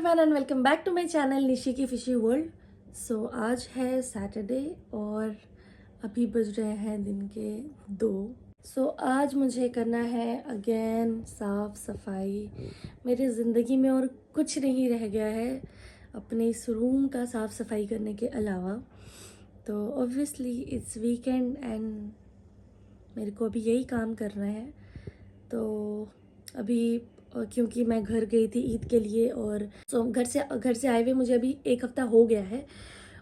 Everyone and welcome back to my channel Nishi की fishy world. सो आज है सैटरडे और अभी बज रहे हैं दिन के 2। सो आज मुझे करना है अगेन साफ़ सफाई। मेरी ज़िंदगी में और कुछ नहीं रह गया है अपने इस रूम का साफ़ सफाई करने के अलावा। तो ऑब्वियसली इट्स वीकेंड एंड मेरे को अभी यही काम करना है। तो अभी क्योंकि मैं घर गई थी ईद के लिए और घर से आए हुए मुझे अभी 1 हफ़्ता हो गया है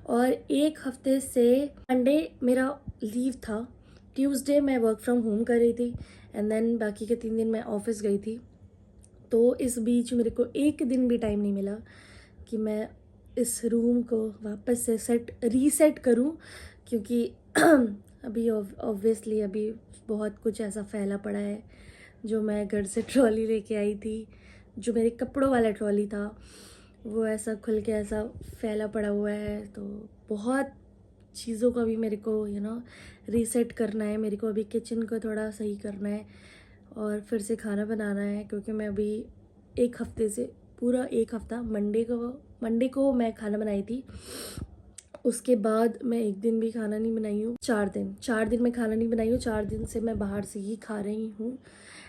और 1 हफ़्ते से मंडे मेरा लीव था, ट्यूसडे मैं वर्क फ्रॉम होम कर रही थी एंड देन बाकी के 3 दिन मैं ऑफिस गई थी। तो इस बीच मेरे को एक दिन भी टाइम नहीं मिला कि मैं इस रूम को वापस से रीसेट करूं, क्योंकि अभी ऑब्वियसली अभी बहुत कुछ ऐसा फैला पड़ा है। जो मैं घर से ट्रॉली लेके आई थी, जो मेरे कपड़ों वाला ट्रॉली था, वो ऐसा खुल के ऐसा फैला पड़ा हुआ है। तो बहुत चीज़ों का भी मेरे को रीसेट करना है। मेरे को अभी किचन को थोड़ा सही करना है और फिर से खाना बनाना है, क्योंकि मैं अभी 1 हफ़्ते से पूरा 1 हफ़्ता मंडे को मैं खाना बनाई थी। उसके बाद मैं एक दिन भी खाना नहीं बनाई हूँ। 4 दिन मैं खाना नहीं बनाई हूँ। 4 दिन से मैं बाहर से ही खा रही हूँ।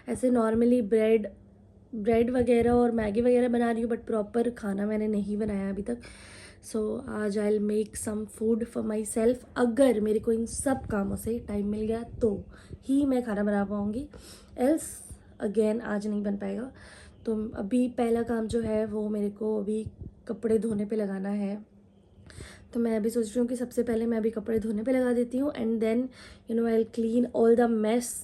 ऐसे नॉर्मली ब्रेड वगैरह और मैगी वगैरह बना रही हूँ, बट प्रॉपर खाना मैंने नहीं बनाया अभी तक। सो आज I will make some food for myself. अगर मेरे को इन सब कामों से टाइम मिल गया तो ही मैं खाना बना पाऊँगी, एल्स अगेन आज नहीं बन पाएगा। तो अभी पहला काम जो है वो मेरे को अभी कपड़े धोने पे लगाना है। तो मैं अभी सोच रही हूँ कि सबसे पहले मैं अभी कपड़े धोने पे लगा देती हूँ and then I will clean all the mess.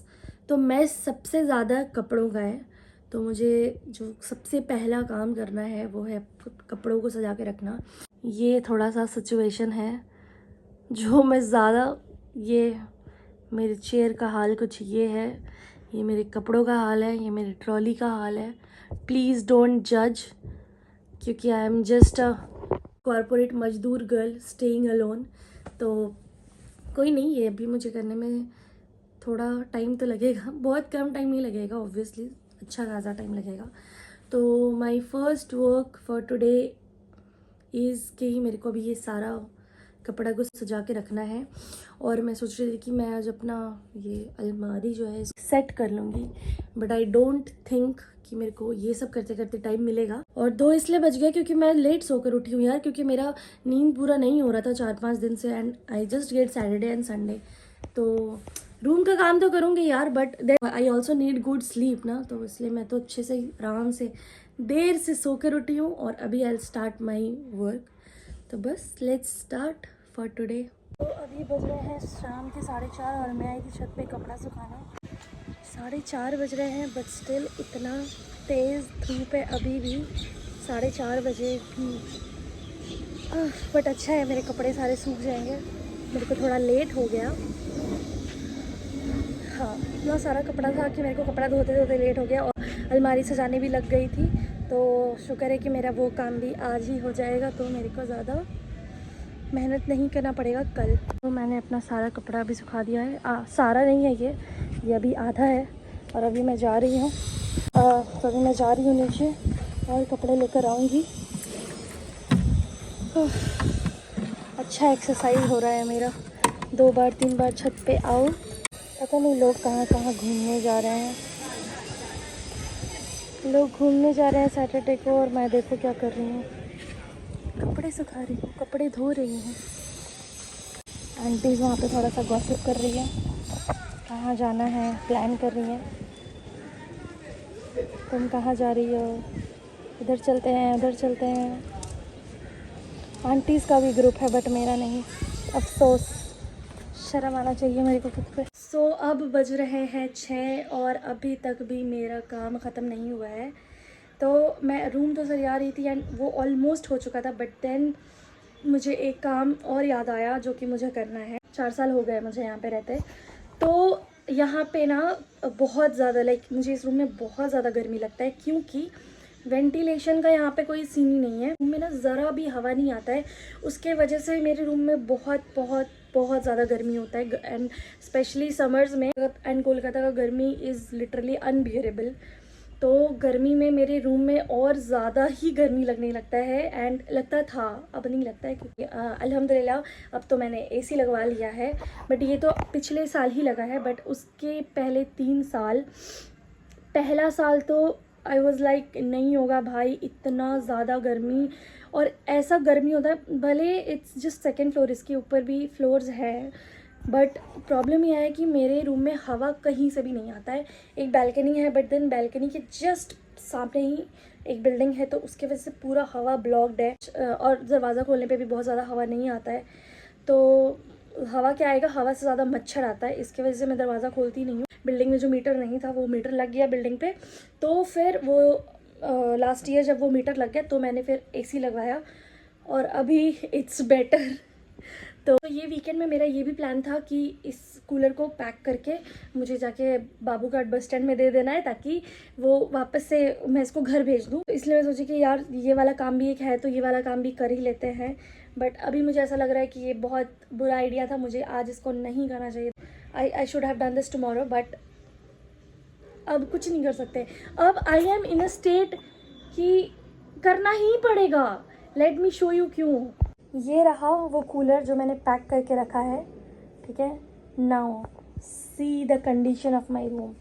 तो मेस सबसे ज़्यादा कपड़ों का है, तो मुझे जो सबसे पहला काम करना है वो है कपड़ों को सजा के रखना। ये थोड़ा सा सिचुएशन है जो मैं ज़्यादा, ये मेरे चेयर का हाल कुछ ये है, ये मेरे कपड़ों का हाल है, ये मेरी ट्रॉली का हाल है। प्लीज़ डोंट जज, क्योंकि I am just a corporate मजदूर गर्ल स्टेइंग अलोन। तो कोई नहीं, ये अभी मुझे करने में थोड़ा टाइम तो लगेगा, बहुत कम टाइम नहीं लगेगा, ऑब्वियसली अच्छा खासा टाइम लगेगा। तो my first work for today is कि मेरे को अभी ये सारा कपड़ा को सजा के रखना है। और मैं सोच रही थी कि मैं आज अपना ये अलमारी जो है सेट कर लूँगी, बट आई डोंट थिंक कि मेरे को ये सब करते करते टाइम मिलेगा। और 2 इसलिए बज गया क्योंकि मैं लेट सोकर उठी हूँ यार, क्योंकि मेरा नींद पूरा नहीं हो रहा था 4-5 दिन से and I just get Saturday and Sunday. तो रूम का काम तो करूँगी यार, but then I also need good sleep ना, तो इसलिए मैं तो अच्छे से आराम से देर से सोकर उठी हूँ और अभी आई स्टार्ट माई वर्क। तो बस लेट्स स्टार्ट फॉर टुडे। तो अभी बज रहे हैं शाम के 4:30 और मैं आई थी छत पे कपड़ा सुखाना। 4:30 बज रहे हैं बट स्टिल इतना तेज़ धूप है अभी भी 4:30 बजे भी। बट अच्छा है, मेरे कपड़े सारे सूख जाएंगे। मेरे को थोड़ा लेट हो गया, हाँ इतना सारा कपड़ा था कि मेरे को कपड़ा धोते धोते लेट हो गया और अलमारी सजाने भी लग गई थी। तो शुक्र है कि मेरा वो काम भी आज ही हो जाएगा, तो मेरे को ज़्यादा मेहनत नहीं करना पड़ेगा कल। तो मैंने अपना सारा कपड़ा भी सुखा दिया है। सारा नहीं है ये अभी आधा है और अभी मैं जा रही हूँ तो अभी मैं जा रही हूँ नीचे और कपड़े लेकर आऊँगी। अच्छा एक्सरसाइज हो रहा है मेरा, 2 बार 3 बार छत पे आओ। पता नहीं लोग कहाँ कहाँ घूमने जा रहे हैं। लोग घूमने जा रहे हैं सैटरडे को और मैं देखो क्या कर रही हूँ, कपड़े सुखा रही हूँ, कपड़े धो रही हूँ। आंटीज़ वहाँ पे थोड़ा सा गॉसिप कर रही है, कहाँ जाना है प्लान कर रही है। तुम कहाँ जा रही हो? इधर चलते हैं उधर चलते हैं। आंटीज़ का भी ग्रुप है बट मेरा नहीं, अफसोस, शर्म आना चाहिए मेरे को खुद पे। सो अब बज रहे हैं 6 और अभी तक भी मेरा काम ख़त्म नहीं हुआ है। तो मैं रूम तो सरिया रही थी एंड वो ऑलमोस्ट हो चुका था, बट देन मुझे एक काम और याद आया जो कि मुझे करना है। 4 साल हो गए मुझे यहाँ पे रहते, तो यहाँ पे ना बहुत ज़्यादा मुझे इस रूम में बहुत ज़्यादा गर्मी लगता है, क्योंकि वेंटिलेशन का यहाँ पे कोई सीन ही नहीं है। रूम में ना ज़रा भी हवा नहीं आता है, उसके वजह से मेरे रूम में बहुत बहुत बहुत ज़्यादा गर्मी होता है एंड स्पेशली समर्स में। एंड कोलकाता का गर्मी इज़ लिटरली अनबियरेबल। तो गर्मी में मेरे रूम में और ज़्यादा ही गर्मी लगने लगता है, एंड लगता था, अब नहीं लगता है क्योंकि अल्हम्दुलिल्लाह अब तो मैंने एसी लगवा लिया है। बट ये तो पिछले साल ही लगा है, बट उसके पहले 3 साल, पहला साल तो आई वॉज़ लाइक नहीं होगा भाई, इतना ज़्यादा गर्मी। और ऐसा गर्मी होता है, भले इट्स जस्ट सेकेंड फ्लोर, इसके ऊपर भी फ्लोर्स है, बट प्रॉब्लम यह है कि मेरे रूम में हवा कहीं से भी नहीं आता है। एक बैल्कनी है, बट देन बैल्कनी के जस्ट सामने ही एक बिल्डिंग है, तो उसके वजह से पूरा हवा ब्लॉक्ड है, और दरवाज़ा खोलने पे भी बहुत ज़्यादा हवा नहीं आता है। तो हवा क्या आएगा, हवा से ज़्यादा मच्छर आता है, इसके वजह से मैं दरवाज़ा खोलती नहीं हूँ। बिल्डिंग में जो मीटर नहीं था वो मीटर लग गया बिल्डिंग पे, तो फिर वो लास्ट ईयर जब वो मीटर लग गया तो मैंने फिर एसी लगवाया, और अभी इट्स बेटर। तो ये वीकेंड में मेरा ये भी प्लान था कि इस कूलर को पैक करके मुझे जाके बाबूघाट बस स्टैंड में दे देना है, ताकि वो वापस से मैं इसको घर भेज दूँ। इसलिए मैं सोची कि यार ये वाला काम भी एक है तो ये वाला काम भी कर ही लेते हैं। बट अभी मुझे ऐसा लग रहा है कि ये बहुत बुरा आइडिया था, मुझे आज इसको नहीं करना चाहिए। I should have done this tomorrow, but अब कुछ नहीं कर सकते। अब I am in a state कि करना ही पड़ेगा। लेट मी शो यू क्यों। ये रहा वो कूलर जो मैंने पैक करके रखा है, ठीक है। Now see the condition of my room.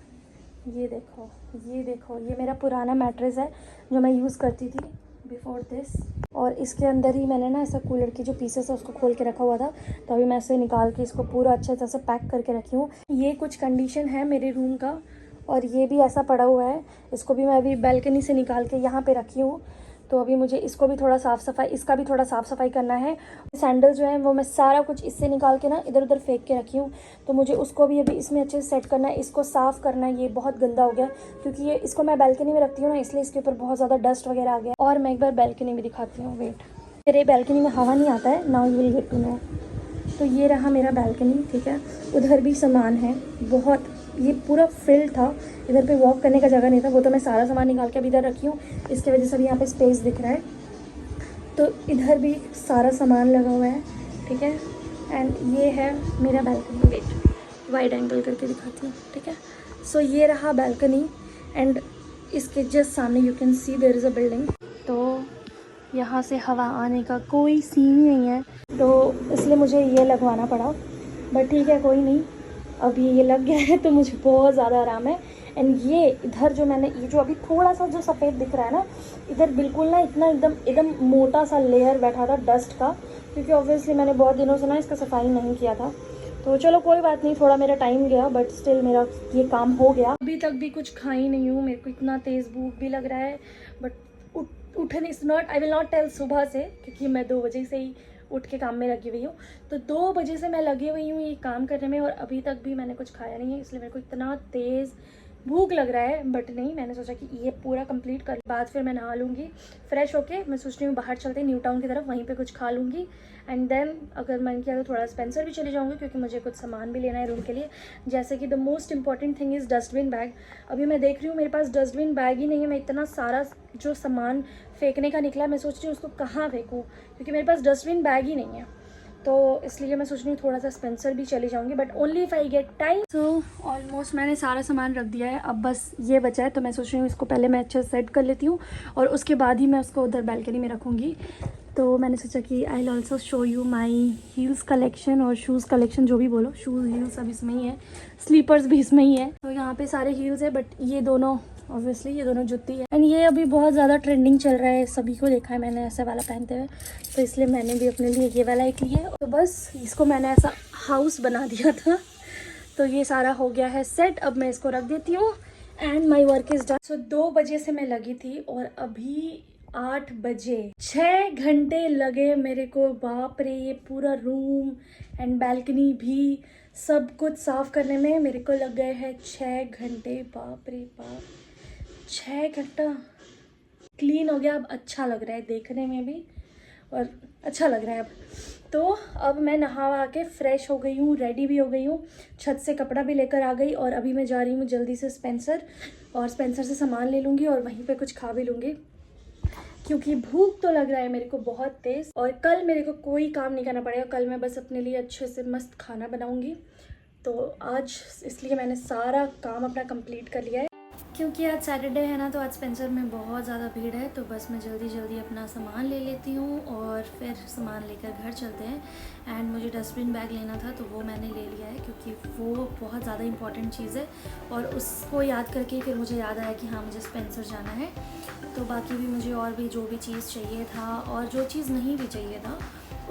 ये देखो, ये देखो, ये मेरा पुराना मैट्रेस है जो मैं यूज़ करती थी बिफोर दिस, और इसके अंदर ही मैंने ना ऐसा कूलर की जो पीसेस है उसको खोल के रखा हुआ था। तो अभी मैं इसे निकाल के इसको पूरा अच्छे तरह से पैक करके रखी हूँ। ये कुछ कंडीशन है मेरे रूम का, और ये भी ऐसा पड़ा हुआ है। इसको भी मैं अभी बैल्कनी से निकाल के यहाँ पे रखी हूँ। तो अभी मुझे इसको भी थोड़ा साफ़ सफाई, इसका भी थोड़ा साफ़ सफाई करना है। सैंडल जो है वो मैं सारा कुछ इससे निकाल के ना इधर उधर फेंक के रखी हूँ, तो मुझे उसको भी अभी इसमें अच्छे से सेट करना है, इसको साफ़ करना है। ये बहुत गंदा हो गया क्योंकि ये इसको मैं बैल्कनी में रखती हूँ ना, इसलिए इसके ऊपर बहुत ज़्यादा डस्ट वगैरह आ गया। और मैं एक बार बैल्कनी में दिखाती हूँ, वेट। मेरे बैल्कनी में हवा नहीं आता है, now you will get to know. तो ये रहा मेरा बैल्कनी, ठीक है। उधर भी सामान है बहुत, ये पूरा फिल था, इधर पे वॉक करने का जगह नहीं था, वो तो मैं सारा सामान निकाल के अभी इधर रखी हूँ। इसकी वजह से अभी यहाँ पे स्पेस दिख रहा है। तो इधर भी सारा सामान लगा हुआ है, ठीक है। एंड ये है मेरा बैल्कनी, वेट वाइड एंगल करके दिखाती हूँ, ठीक है। सो ये रहा बैल्कनी, एंड इसके जस्ट सामने you can see there is a building. तो यहाँ से हवा आने का कोई सीन ही नहीं है, तो इसलिए मुझे ये लगवाना पड़ा। बट ठीक है, कोई नहीं, अभी ये लग गया है तो मुझे बहुत ज़्यादा आराम है। एंड ये इधर जो मैंने, ये जो अभी थोड़ा सा जो सफ़ेद दिख रहा है ना, इधर बिल्कुल ना इतना एकदम एकदम मोटा सा लेयर बैठा था डस्ट का, क्योंकि ऑब्वियसली मैंने बहुत दिनों से ना इसका सफाई नहीं किया था। तो चलो कोई बात नहीं, थोड़ा मेरा टाइम गया, बट स्टिल मेरा ये काम हो गया। अभी तक भी कुछ खाई नहीं हूँ, मेरे को इतना तेज़ भूख भी लग रहा है। बट उठन is not, I will not tell सुबह से, क्योंकि मैं 2 बजे से ही उठ के काम में लगी हुई हूँ। तो 2 बजे से मैं लगी हुई हूँ ये काम करने में, और अभी तक भी मैंने कुछ खाया नहीं है, इसलिए मेरे को इतना तेज़ भूख लग रहा है। बट नहीं, मैंने सोचा कि ये पूरा कंप्लीट कर बाद फिर मैं नहा लूँगी फ्रेश होके। मैं सोच रही हूँ बाहर चलते न्यू टाउन की तरफ, वहीं पे कुछ खा लूँगी। एंड देन अगर मन किया तो थोड़ा स्पेंसर भी चले जाऊँगी, क्योंकि मुझे कुछ सामान भी लेना है रूम के लिए, जैसे कि the most important thing is dustbin bag. अभी मैं देख रही हूँ मेरे पास डस्टबिन बैग ही नहीं है। मैं इतना सारा जो सामान फेंकने का निकला, मैं सोच रही हूँ उसको कहाँ फेंकूँ, क्योंकि मेरे पास डस्टबिन बैग ही नहीं है। तो इसलिए मैं सोच रही हूँ थोड़ा सा स्पेंसर भी चली जाऊँगी, but only if I get time. So almost मैंने सारा सामान रख दिया है, अब बस ये बचा है। तो मैं सोच रही हूँ इसको पहले मैं अच्छे से सेट कर लेती हूँ, और उसके बाद ही मैं उसको उधर बैल्कनी में रखूँगी। तो मैंने सोचा कि I will also show you my heels collection और शूज़ कलेक्शन, जो भी बोलो, शूज़ हील्स सब इसमें ही है, स्लीपर्स भी इसमें ही है। तो यहाँ पे सारे हील्स है, बट ये दोनों ऑब्वियसली ये दोनों जूती है। एंड ये अभी बहुत ज़्यादा ट्रेंडिंग चल रहा है, सभी को देखा है मैंने ऐसे वाला पहनते हुए, तो इसलिए मैंने भी अपने लिए ये वाला एक लिया है। तो बस इसको मैंने ऐसा हाउस बना दिया था, तो ये सारा हो गया है सेट। अब मैं इसको रख देती हूँ, and my work is done. So 2 बजे से मैं लगी थी, और अभी 8 बजे, 6 घंटे लगे मेरे को। बाप रे, ये पूरा रूम एंड बैल्कनी भी सब कुछ साफ़ करने में मेरे को लग गए हैं 6 घंटे। बाप रे बाप, 6 घंटा क्लीन हो गया। अब अच्छा लग रहा है देखने में भी, और अच्छा लग रहा है अब। तो अब मैं नहा के फ्रेश हो गई हूँ, रेडी भी हो गई हूँ, छत से कपड़ा भी लेकर आ गई, और अभी मैं जा रही हूँ जल्दी से स्पेंसर, और स्पेंसर से सामान ले लूँगी और वहीं पे कुछ खा भी लूँगी, क्योंकि भूख तो लग रहा है मेरे को बहुत तेज़। और कल मेरे को कोई काम नहीं करना पड़ेगा, कल मैं बस अपने लिए अच्छे से मस्त खाना बनाऊँगी। तो आज इसलिए मैंने सारा काम अपना कंप्लीट कर लिया है। क्योंकि आज सैटरडे है ना, तो आज स्पेंसर में बहुत ज़्यादा भीड़ है, तो बस मैं जल्दी जल्दी अपना सामान ले लेती हूँ और फिर सामान लेकर घर चलते हैं। एंड मुझे डस्टबिन बैग लेना था, तो वो मैंने ले लिया है क्योंकि वो बहुत ज़्यादा इंपॉर्टेंट चीज़ है और उसको याद करके फिर मुझे याद आया कि हाँ, मुझे स्पेंसर जाना है। तो बाकी भी मुझे और भी जो भी चीज़ चाहिए था और जो चीज़ नहीं भी चाहिए था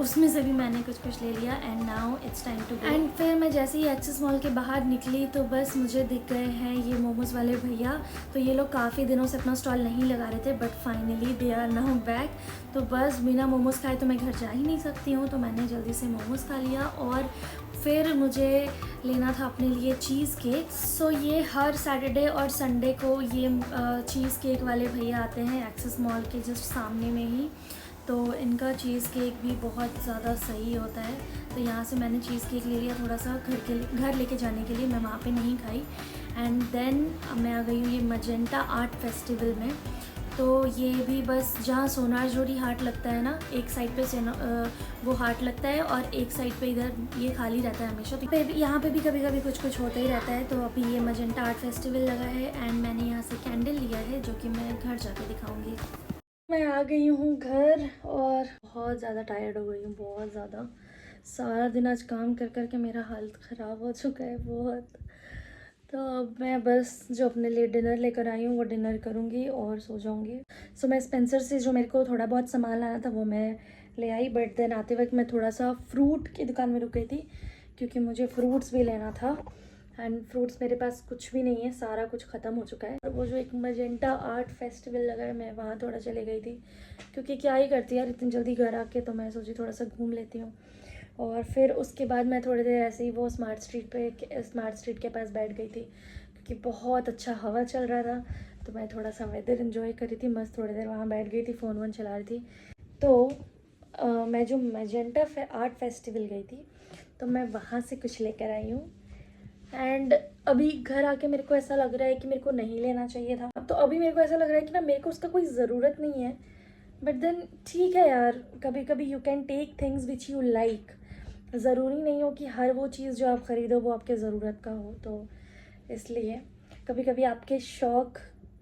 उसमें से भी मैंने कुछ कुछ ले लिया। And now it's time to go. And फिर मैं जैसे ही एक्सेस मॉल के बाहर निकली तो बस मुझे दिख गए हैं ये मोमोज़ वाले भैया। तो ये लोग काफ़ी दिनों से अपना स्टॉल नहीं लगा रहे थे, but finally they are now back. तो बस बिना मोमोज़ खाए तो मैं घर जा ही नहीं सकती हूँ, तो मैंने जल्दी से मोमोज़ खा लिया और फिर मुझे लेना था अपने लिए चीज़ केक। सो ये हर सैटरडे और संडे को ये चीज़ केक वाले भैया आते हैं एक्सेस मॉल के जस्ट सामने में ही। तो इनका चीज़ केक भी बहुत ज़्यादा सही होता है। तो यहाँ से मैंने चीज़ केक ले लिया थोड़ा सा घर लेके जाने के लिए, मैं वहाँ पे नहीं खाई। एंड देन मैं आ गई हूँ ये मजेंटा आर्ट फेस्टिवल में। तो ये भी बस जहाँ सोनार जोड़ी हाट लगता है ना, एक साइड पे वो हाट लगता है और एक साइड पे इधर ये खाली रहता है हमेशा। तो यहाँ पे भी कभी कभी कुछ कुछ होता ही रहता है। तो अभी ये मजेंटा आर्ट फेस्टिवल लगा है एंड मैंने यहाँ से कैंडल लिया है जो कि मैं घर जाके दिखाऊँगी। मैं आ गई हूँ घर और बहुत ज़्यादा टायर्ड हो गई हूँ, बहुत ज़्यादा। सारा दिन आज काम कर कर के मेरा हालत ख़राब हो चुका है बहुत। तो अब मैं बस जो अपने लिए डिनर लेकर आई हूँ वो डिनर करूँगी और सो जाऊँगी। सो मैं स्पेंसर से जो मेरे को थोड़ा बहुत सामान लाना था वो मैं ले आई, बट देन आते वक्त मैं थोड़ा सा फ्रूट की दुकान में रुक गई थी क्योंकि मुझे फ्रूट्स भी लेना था। एंड फ्रूट्स मेरे पास कुछ भी नहीं है, सारा कुछ ख़त्म हो चुका है। और वो जो एक मजेंटा आर्ट फेस्टिवल लगा है, मैं वहाँ थोड़ा चले गई थी क्योंकि क्या ही करती यार इतनी जल्दी घर आके, तो मैं सोची थोड़ा सा घूम लेती हूँ। और फिर उसके बाद मैं थोड़ी देर ऐसे ही वो स्मार्ट स्ट्रीट के पास बैठ गई थी क्योंकि बहुत अच्छा हवा चल रहा था। तो मैं थोड़ा सा वेदर इन्जॉय कर रही थी, मस्त थोड़ी देर वहाँ बैठ गई थी, फ़ोन वोन चला रही थी। तो मैं जो मजेंटा आर्ट फेस्टिवल गई थी तो मैं वहाँ से कुछ लेकर आई हूँ। एंड अभी घर आके मेरे को ऐसा लग रहा है कि मेरे को नहीं लेना चाहिए था। तो अभी मेरे को ऐसा लग रहा है कि ना मेरे को उसका कोई ज़रूरत नहीं है, बट देन ठीक है यार, कभी कभी you can take things which you like. ज़रूरी नहीं हो कि हर वो चीज़ जो आप ख़रीदो वो आपके ज़रूरत का हो। तो इसलिए कभी कभी आपके शौक़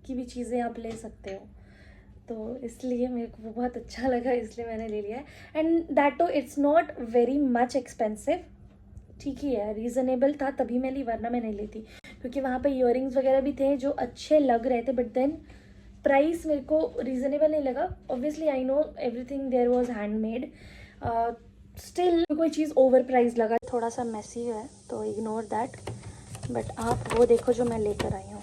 की भी चीज़ें आप ले सकते हो। तो इसलिए मेरे को वो बहुत अच्छा लगा, इसलिए मैंने ले लिया है। And that too it's not very much expensive, ठीक ही है, रीज़नेबल था तभी मैं ली, वरना मैं नहीं लेती क्योंकि वहाँ पे इयररिंग्स वगैरह भी थे जो अच्छे लग रहे थे, बट देन प्राइस मेरे को रीज़नेबल नहीं लगा। Obviously I know everything there was handmade, still कोई चीज़ ओवर प्राइस लगा, थोड़ा सा मेसी है तो इग्नोर दैट। बट आप वो देखो जो मैं लेकर आई हूँ,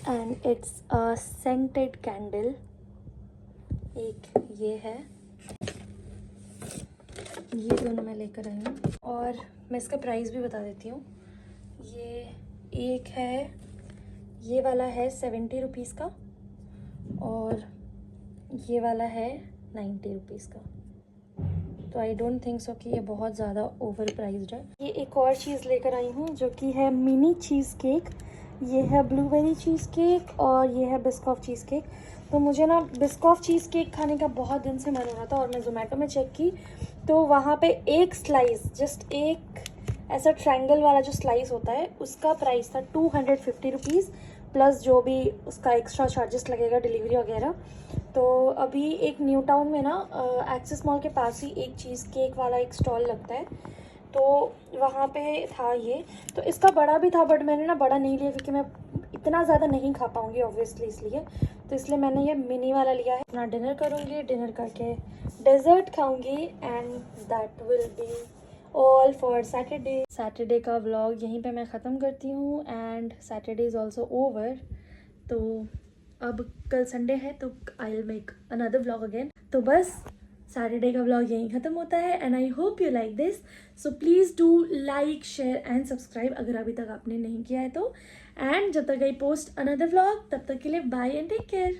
and it's a scented candle. एक ये है, ये दोनों मैं लेकर आई हूँ। और मैं इसका प्राइस भी बता देती हूँ। ये एक है, ये वाला है 70 रुपीज़ का और ये वाला है 90 रुपीज़ का। तो आई डोंट थिंक सो कि ये बहुत ज़्यादा ओवर प्राइज्ड है। ये एक और चीज़ लेकर आई हूँ जो कि है मिनी चीज़ केक। ये है ब्लूबेरी चीज़ केक और ये है बिस्कॉफ चीज़ केक। तो मुझे ना बिस्कॉफ चीज़ केक खाने का बहुत दिन से मन हो रहा था और मैं ज़ोमैटो में चेक की तो वहाँ पे एक स्लाइस, जस्ट एक ऐसा ट्रायंगल वाला जो स्लाइस होता है उसका प्राइस था 250 रुपीज़, प्लस जो भी उसका एक्स्ट्रा चार्जेस लगेगा डिलीवरी वगैरह। तो अभी एक न्यू टाउन में ना एक्सिस मॉल के पास ही एक चीज़ केक वाला एक स्टॉल लगता है, तो वहाँ पे था ये। तो इसका बड़ा भी था बट मैंने ना बड़ा नहीं लिया क्योंकि मैं इतना ज़्यादा नहीं खा पाऊँगी ऑब्वियसली, इसलिए मैंने ये मिनी वाला लिया है। अपना डिनर करूँगी, डिनर करके डेजर्ट खाऊँगी and that will be all for Saturday का व्लॉग यहीं पे मैं ख़त्म करती हूँ and Saturday is also over. तो अब कल संडे है तो I will make another vlog again. तो बस सैटरडे का व्लॉग यहीं ख़त्म होता है and I hope you like this. So please do like, share and subscribe अगर अभी तक आपने नहीं किया है तो। एंड जब तक आई पोस्ट अनदर व्लॉग तब तक के लिए बाय एंड टेक केयर।